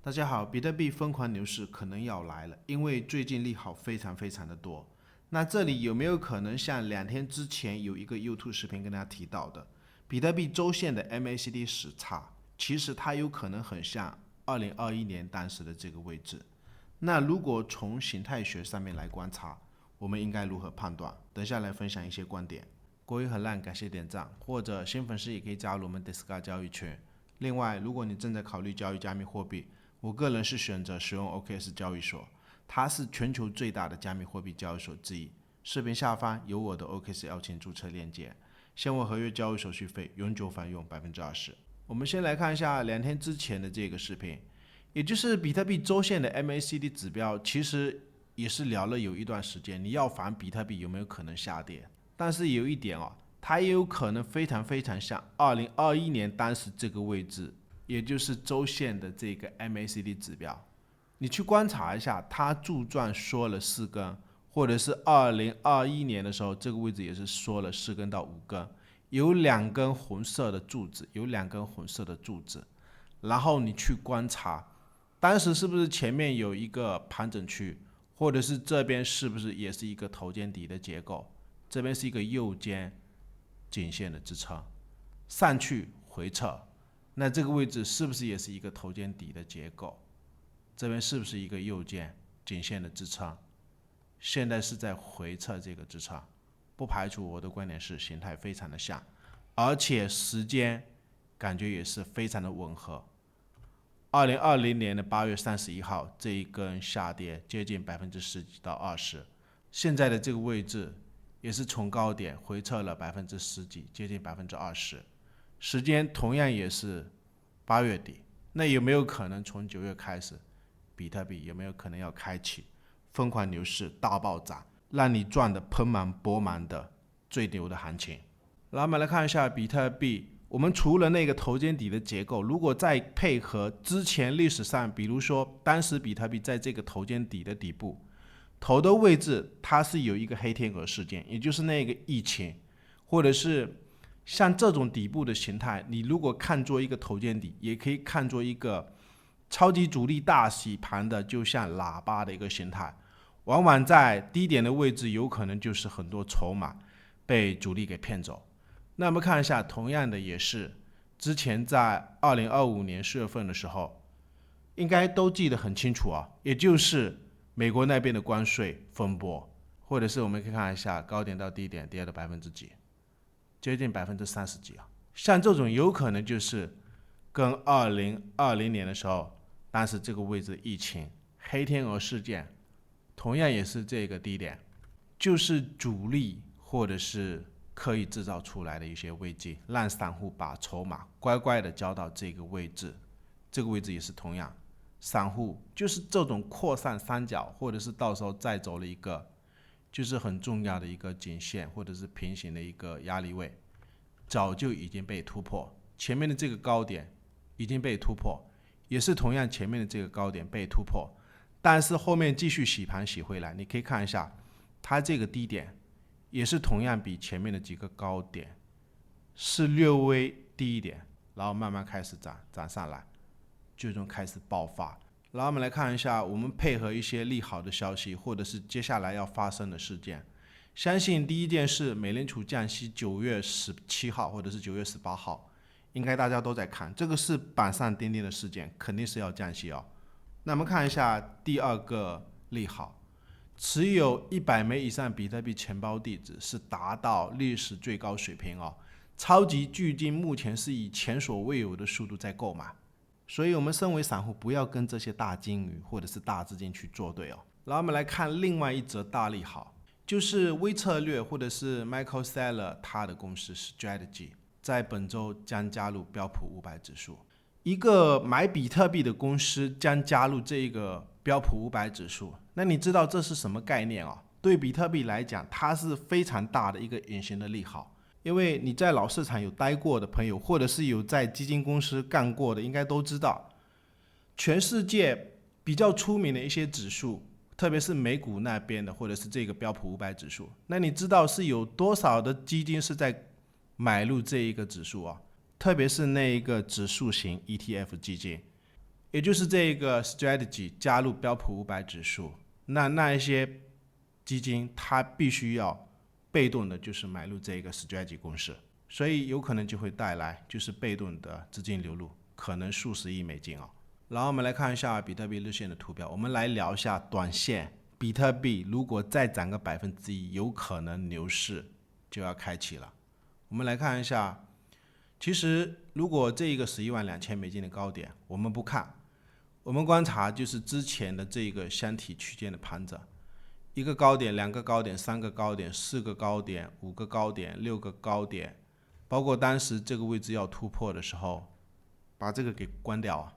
大家好，比特币疯狂牛市可能要来了，因为最近利好非常的多。那这里有没有可能像2天之前有一个 YouTube 视频跟大家提到的，比特币周线的 MACD 时差，其实它有可能很像2021年当时的这个位置。那如果从形态学上面来观察，我们应该如何判断？等下来分享一些观点。国语很烂，感谢点赞，或者新粉丝也可以加入我们 Discord 交易群。另外，如果你正在考虑交易加密货币，我个人是选择使用 OKX 交易所，它是全球最大的加密货币交易所之一。视频下方有我的 OKX 邀请注册链接，现货合约交易手续费永久返佣20%。我们先来看一下2天之前的这个视频，也就是比特币周线的 MACD 指标，其实也是聊了有一段时间，你要防比特币有没有可能下跌。但是有一点它也有可能非常像2021年当时这个位置，也就是周线的这个 MACD 指标，你去观察一下，它柱状缩了4根，或者是2021年的时候，这个位置也是缩了4根到5根，有2根红色的柱子，然后你去观察，当时是不是前面有一个盘整区，或者是这边是不是也是一个头肩底的结构，这边是一个右肩颈线的支撑，上去回撤。那这个位置是不是也是一个头肩底的结构？这边是不是一个右肩颈线的支撑？现在是在回撤这个支撑，不排除我的观点是形态非常的像，而且时间感觉也是非常的吻合。2020年的8月31号这一根下跌接近10几到20%，现在的这个位置也是从高点回撤了10几，接近20%。时间同样也是8月底，那有没有可能从9月开始，比特币有没有可能要开启疯狂牛市大暴涨，让你赚的盆满钵满的最牛的行情？然后我们来看一下比特币，我们除了那个头肩底的结构，如果再配合之前历史上，比如说当时比特币在这个头肩底的底部，头的位置它是有一个黑天鹅事件，也就是那个疫情，或者是像这种底部的形态，你如果看作一个头肩底，也可以看作一个超级主力大洗盘的，就像喇叭的一个形态。往往在低点的位置，有可能就是很多筹码被主力给骗走。那我们看一下，同样的也是之前在2025年4月份的时候，应该都记得很清楚也就是美国那边的关税风波，或者是我们可以看一下高点到低点跌了几%，接近30%几像这种有可能就是跟2020年的时候，当时这个位置疫情黑天鹅事件，同样也是这个低点，就是主力或者是刻意制造出来的一些危机，让散户把筹码乖乖的交到这个位置，这个位置也是同样，散户就是这种扩散三角，或者是到时候再走了一个就是很重要的一个颈线或者是平行的一个压力位，早就已经被突破，前面的这个高点已经被突破，也是同样前面的这个高点被突破，但是后面继续洗盘洗回来，你可以看一下它这个低点也是同样比前面的几个高点是略微低一点，然后慢慢开始涨上来，最终开始爆发。然后我们来看一下，我们配合一些利好的消息，或者是接下来要发生的事件。相信第一件事，美联储降息9月17号或者是9月18号，应该大家都在看，这个是板上钉钉的事件，肯定是要降息那我们看一下第二个利好，持有100枚以上比特币钱包地址是达到历史最高水平超级巨鲸目前是以前所未有的速度在购买。所以我们身为散户，不要跟这些大鲸鱼或者是大资金去作对然后我们来看另外一则大利好，就是微策略或者是 Michael Saylor 他的公司 Strategy 在本周将加入标普500指数。一个买比特币的公司将加入这个标普500指数，那你知道这是什么概念对比特币来讲，它是非常大的一个隐形的利好。因为你在老市场有待过的朋友，或者是有在基金公司干过的，应该都知道，全世界比较出名的一些指数，特别是美股那边的，或者是这个标普500指数，那你知道是有多少的基金是在买入这一个指数特别是那一个指数型 ETF 基金，也就是这个 strategy 加入标普500指数，那一些基金它必须要被动的就是买入这个 strategy 公式，所以有可能就会带来就是被动的资金流入，可能数十亿美金啊。然后我们来看一下比特币日线的图表，我们来聊一下短线，比特币如果再涨个1%，有可能牛市就要开启了。我们来看一下，其实如果这个112000美金的高点我们不看，我们观察就是之前的这个箱体区间的盘整，一个高点、2个高点、3个高点、4个高点、5个高点、6个高点，包括当时这个位置要突破的时候，把这个给关掉啊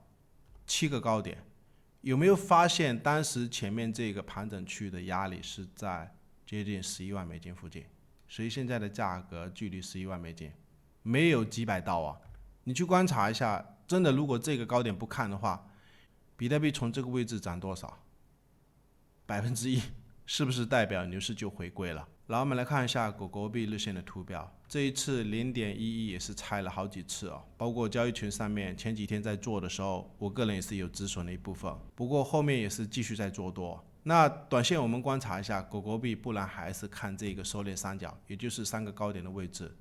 ，7个高点，有没有发现当时前面这个盘整区的压力是在接近11万美金附近？所以现在的价格距离11万美金没有几百刀啊！你去观察一下，真的如果这个高点不看的话，比特币从这个位置涨多少？1%，是不是代表牛市就回归了？然后我们来看一下狗狗币日线的图表，这一次0.11也是拆了好几次啊，包括交易群上面前几天在做的时候，我个人也是有止损的一部分，不过后面也是继续在做多。那短线我们观察一下狗狗币，不然还是看这个收敛三角，也就是3个高点的位置，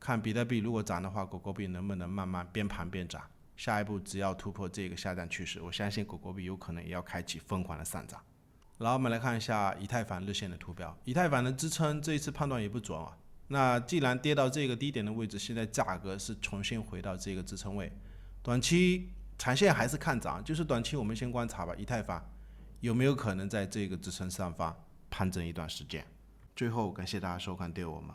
看比特币如果涨的话，狗狗币能不能慢慢边盘边涨。下一步只要突破这个下降趋势，我相信狗狗币有可能也要开启疯狂的上涨。然后我们来看一下以太坊日线的图表，以太坊的支撑这一次判断也不准啊。那既然跌到这个低点的位置，现在价格是重新回到这个支撑位，短期长线还是看涨，就是短期我们先观察吧，以太坊有没有可能在这个支撑上方盘整一段时间。最后感谢大家收看，对我们